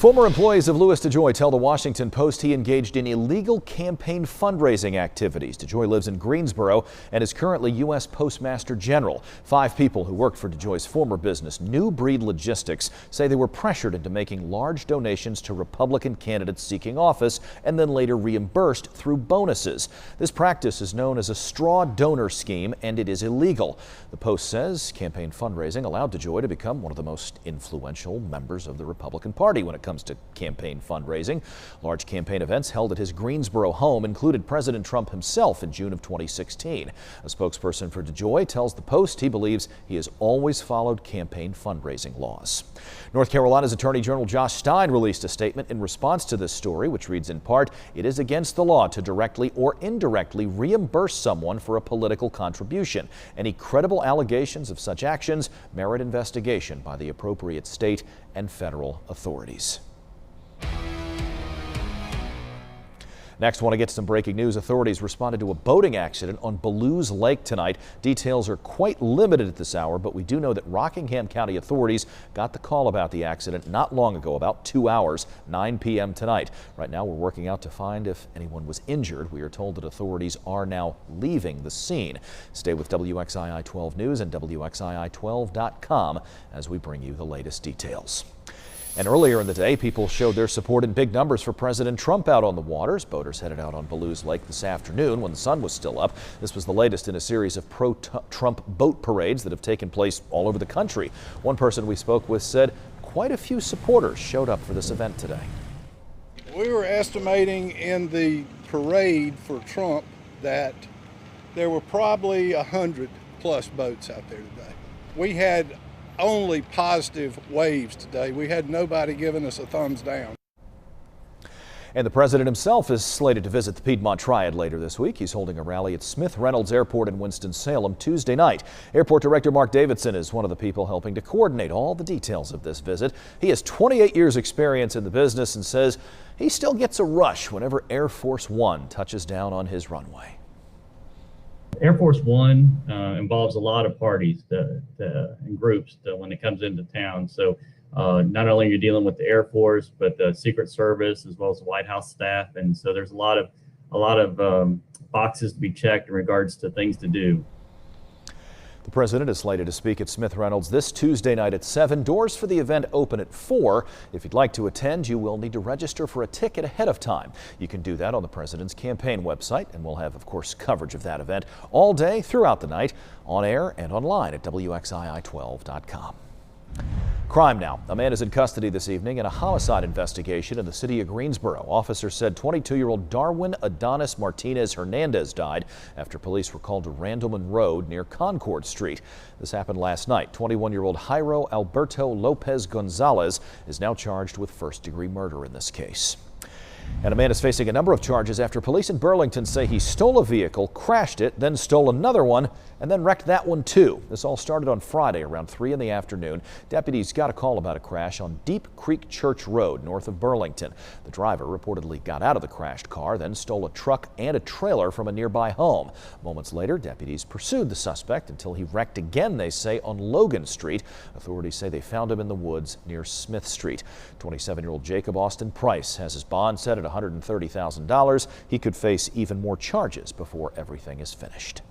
Former employees of Louis DeJoy tell the Washington Post he engaged in illegal campaign fundraising activities. DeJoy lives in Greensboro and is currently U.S. Postmaster General. 5 people who worked for DeJoy's former business, New Breed Logistics, say they were pressured into making large donations to Republican candidates seeking office and then later reimbursed through bonuses. This practice is known as a straw donor scheme and it is illegal. The Post says campaign fundraising allowed DeJoy to become one of the most influential members of the Republican Party when it comes to campaign fundraising. Large campaign events held at his Greensboro home included President Trump himself in June of 2016. A spokesperson for DeJoy tells the Post he believes he has always followed campaign fundraising laws. North Carolina's Attorney General Josh Stein released a statement in response to this story, which reads in part, "It is against the law to directly or indirectly reimburse someone for a political contribution. Any credible allegations of such actions merit investigation by the appropriate state and federal authorities." Next, want to get to some breaking news. Authorities responded to a boating accident on Ballew's Lake tonight. Details are quite limited at this hour, but we do know that Rockingham County authorities got the call about the accident not long ago, about 2 hours, 9 p.m. tonight. Right now, we're working out to find if anyone was injured. We are told that authorities are now leaving the scene. Stay with WXII 12 News and WXII12.com as we bring you the latest details. And earlier in the day, people showed their support in big numbers for President Trump out on the waters. Boaters headed out on Ballew's Lake this afternoon when the sun was still up. This was the latest in a series of pro-Trump boat parades that have taken place all over the country. One person we spoke with said quite a few supporters showed up for this event today. We were estimating in the parade for Trump that there were probably 100+ boats out there today. We had only positive waves today. We had nobody giving us a thumbs down. And the president himself is slated to visit the Piedmont Triad later this week. He's holding a rally at Smith Reynolds Airport in Winston-Salem Tuesday night. Airport Director Mark Davidson is one of the people helping to coordinate all the details of this visit. He has 28 years experience in the business and says he still gets a rush whenever Air Force One touches down on his runway. Air Force One involves a lot of parties and groups when it comes into town. So not only are you dealing with the Air Force, but the Secret Service as well as the White House staff. And so there's a lot of boxes to be checked in regards to things to do. The president is slated to speak at Smith Reynolds this Tuesday night at 7. Doors for the event open at 4. If you'd like to attend, you will need to register for a ticket ahead of time. You can do that on the president's campaign website, and we'll have, of course, coverage of that event all day throughout the night on air and online at WXII12.com. Crime now. A man is in custody this evening in a homicide investigation in the city of Greensboro. Officers said 22-year-old Darwin Adonis Martinez Hernandez died after police were called to Randleman Road near Concord Street. This happened last night. 21-year-old Jairo Alberto Lopez Gonzalez is now charged with first-degree murder in this case. And a man is facing a number of charges after police in Burlington say he stole a vehicle, crashed it, then stole another one, and then wrecked that one too. This all started on Friday around 3 in the afternoon. Deputies got a call about a crash on Deep Creek Church Road north of Burlington. The driver reportedly got out of the crashed car, then stole a truck and a trailer from a nearby home. Moments later, deputies pursued the suspect until he wrecked again, they say, on Logan Street. Authorities say they found him in the woods near Smith Street. 27-year-old Jacob Austin Price has his bond set at $130,000. He could face even more charges before everything is finished.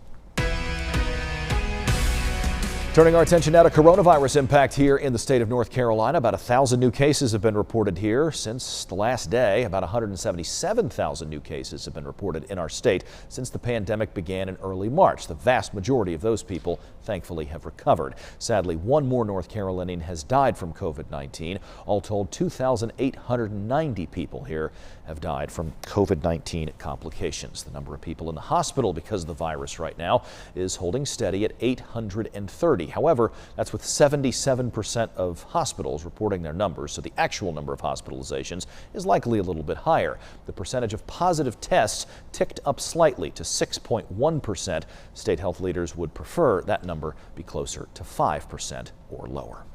Turning our attention now to coronavirus impact here in the state of North Carolina. About 1,000 new cases have been reported here since the last day. About 177,000 new cases have been reported in our state since the pandemic began in early March. The vast majority of those people, thankfully, have recovered. Sadly, one more North Carolinian has died from COVID-19. All told, 2,890 people here have died from COVID-19 complications. The number of people in the hospital because of the virus right now is holding steady at 830. However, that's with 77% of hospitals reporting their numbers, so the actual number of hospitalizations is likely a little bit higher. The percentage of positive tests ticked up slightly to 6.1%. State health leaders would prefer that number be closer to 5% or lower.